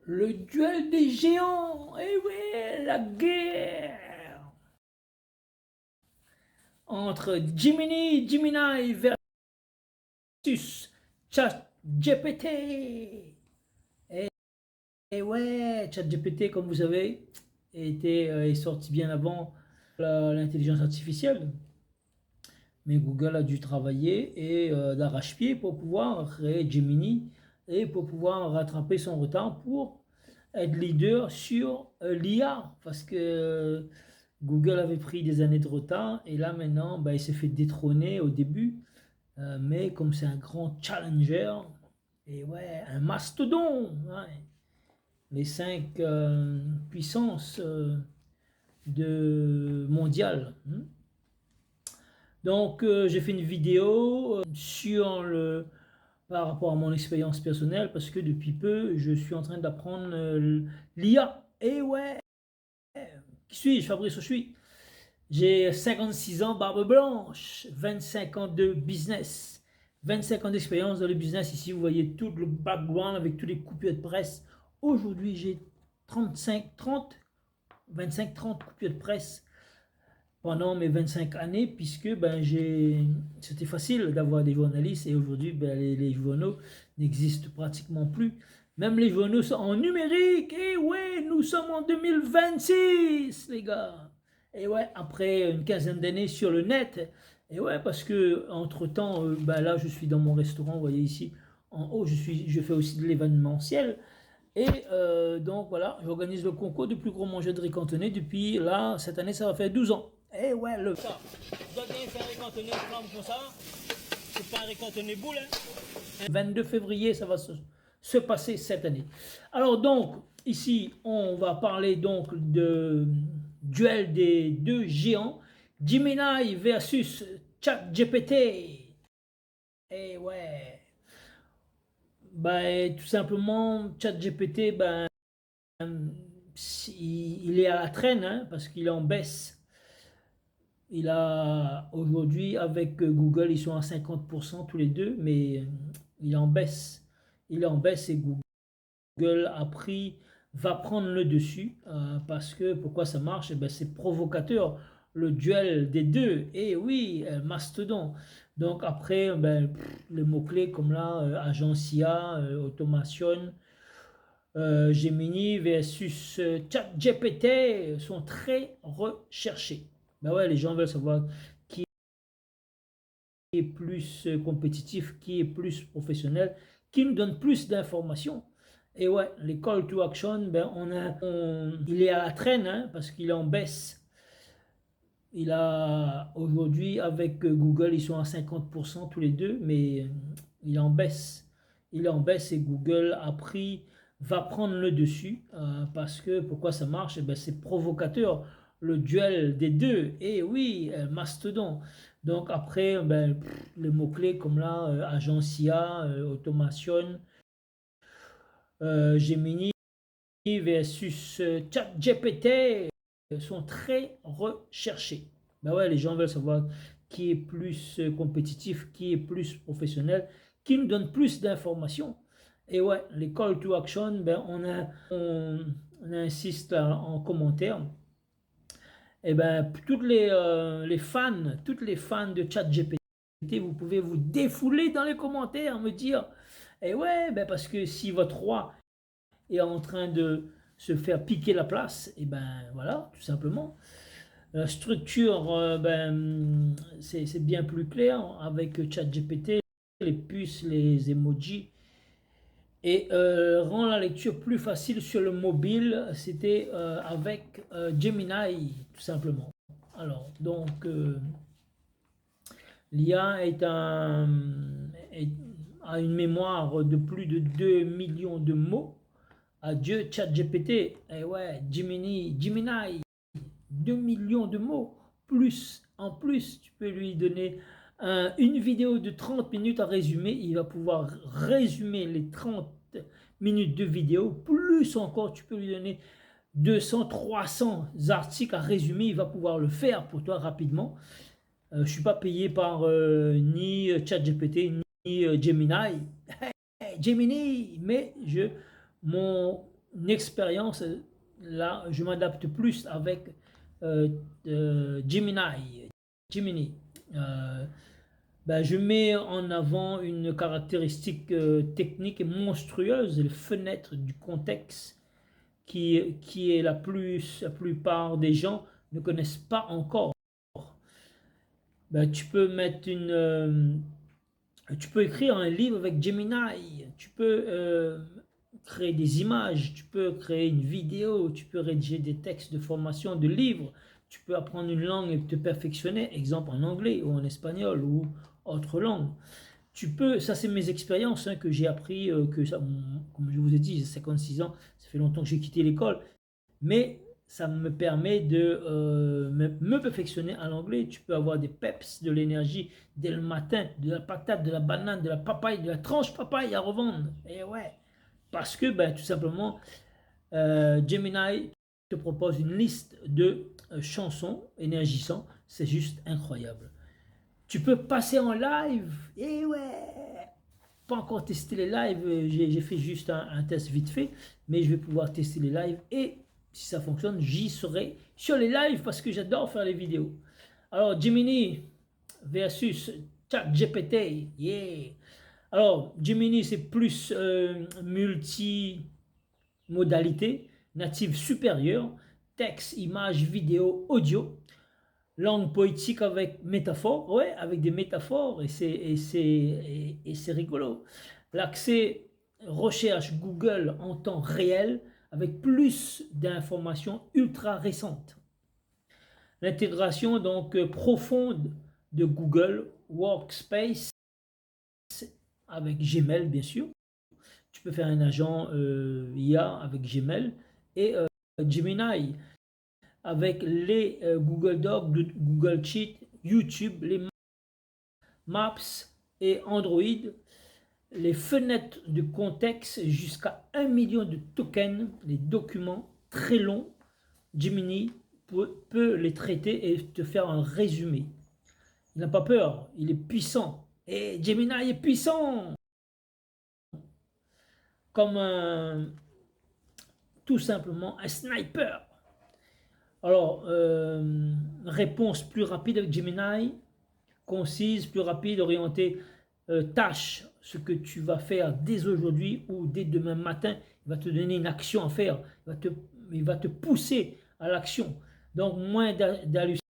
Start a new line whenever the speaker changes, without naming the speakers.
Le duel des géants, eh ouais, la guerre entre Gemini versus ChatGPT. Et ouais, ChatGPT, comme vous savez, est sorti bien avant l'intelligence artificielle. Mais Google a dû travailler d'arrache-pied pour pouvoir créer Gemini et pour pouvoir rattraper son retard pour être leader sur l'IA. Parce que Google avait pris des années de retard et là maintenant, il s'est fait détrôner au début. Mais comme c'est un grand challenger, et ouais, un mastodon, ouais, les cinq puissances mondiales. Donc, j'ai fait une vidéo par rapport à mon expérience personnelle parce que depuis peu, je suis en train d'apprendre l'IA. Et ouais, qui suis-je? Fabrice suis. J'ai 56 ans, barbe blanche, 25 ans de business, 25 ans d'expérience dans le business. Ici, vous voyez tout le background avec tous les coupures de presse. Aujourd'hui, j'ai 25-30 coupures de presse pendant mes 25 années, puisque c'était facile d'avoir des journalistes et aujourd'hui, les journaux n'existent pratiquement plus. Même les journaux sont en numérique. Et ouais, nous sommes en 2026, les gars. Et ouais, après une quinzaine d'années sur le net. Et ouais, parce que entre-temps, là, je suis dans mon restaurant, vous voyez ici, en haut, je fais aussi de l'événementiel. Et donc voilà, j'organise le concours du plus gros mangeur de riz cantonné depuis là, cette année, ça va faire 12 ans. Et ouais, ça, je dois bien faire un riz cantonné comme ça. C'est pas un riz cantonné boule, hein. 22 février, ça va se passer cette année. Alors donc, ici, on va parler donc de duel des deux géants, Gemini versus ChatGPT. Et ouais, tout simplement, ChatGPT, il est à la traîne, hein, parce qu'il est en baisse. Il a aujourd'hui avec Google, ils sont à 50% tous les deux, mais il est en baisse. Il est en baisse et Google va prendre le dessus parce que pourquoi ça marche? C'est provocateur, le duel des deux. Et oui, mastodon. Donc après, les mots-clés comme là, agence IA, automation, Gemini versus ChatGPT sont très recherchés. Ouais, les gens veulent savoir qui est plus compétitif, qui est plus professionnel, qui nous donne plus d'informations. Et ouais, les call to action, il est à la traîne hein, parce qu'il est en baisse. Il a aujourd'hui avec Google, ils sont à 50% tous les deux, mais il est en baisse. Il est en baisse et Google va prendre le dessus parce que pourquoi ça marche? C'est provocateur, le duel des deux. Et oui, mastodon. Donc après, les mots-clés comme là, agence IA, automation, Gemini versus ChatGPT sont très recherchés. Ouais, les gens veulent savoir qui est plus compétitif, qui est plus professionnel, qui nous donne plus d'informations. Et ouais, les call to action, on insiste là, en commentaire. Et toutes les fans de ChatGPT, vous pouvez vous défouler dans les commentaires, me dire, et ouais, parce que si votre roi est en train de se faire piquer la place, et voilà, tout simplement. La structure, c'est bien plus clair avec ChatGPT, les puces, les emojis, et rend la lecture plus facile sur le mobile, c'était avec Gemini, tout simplement. Alors, donc, l'IA a une mémoire de plus de 2 millions de mots. Adieu ChatGPT, et ouais, Gemini, 2 millions de mots. En plus, tu peux lui donner une vidéo de 30 minutes à résumer. Il va pouvoir résumer les 30 minutes de vidéo. Plus encore, tu peux lui donner 200, 300 articles à résumer. Il va pouvoir le faire pour toi rapidement. Je ne suis pas payé par ni ChatGPT ni Gemini. Gemini, mais mon une expérience, là, je m'adapte plus avec euh, Gemini. Gemini. Euh, ben, je mets en avant une caractéristique technique et monstrueuse, les fenêtres du contexte, qui est la plupart des gens ne connaissent pas encore. Ben, tu peux écrire un livre avec Gemini, tu peux créer des images, tu peux créer une vidéo, tu peux rédiger des textes de formation, de livres, tu peux apprendre une langue et te perfectionner, exemple en anglais ou en espagnol ou autre langue. Tu peux, ça c'est mes expériences que j'ai appris, comme je vous ai dit, j'ai 56 ans, ça fait longtemps que j'ai quitté l'école, mais ça me permet de me perfectionner en anglais. Tu peux avoir des peps, de l'énergie dès le matin, de la patate, de la banane, de la papaye, de la tranche papaye à revendre. Et ouais, parce que ben, tout simplement, Gemini te propose une liste de chansons énergisantes. C'est juste incroyable. Tu peux passer en live. Et ouais, pas encore testé les lives, j'ai fait juste un test vite fait, mais je vais pouvoir tester les lives et si ça fonctionne, j'y serai sur les lives parce que j'adore faire les vidéos. Alors, Gemini versus ChatGPT, yeah. Alors, Gemini, c'est plus multi-modalité, native supérieure, texte, image, vidéo, audio, langue poétique avec métaphore, ouais, avec des métaphores, et c'est rigolo. L'accès recherche Google en temps réel avec plus d'informations ultra récentes. L'intégration donc profonde de Google Workspace avec Gmail bien sûr. Tu peux faire un agent IA avec Gmail et Gemini avec les Google Docs, Google Sheet, YouTube, les Maps et Android, les fenêtres de contexte jusqu'à 1 million de tokens, les documents très longs. Gemini peut les traiter et te faire un résumé. Il n'a pas peur, il est puissant. Et Gemini est puissant comme tout simplement un sniper. Alors, réponse plus rapide avec Gemini, concise, plus rapide, orientée tâche, ce que tu vas faire dès aujourd'hui ou dès demain matin. Il va te donner une action à faire, il va te pousser à l'action. Donc, moins d'hallucinations.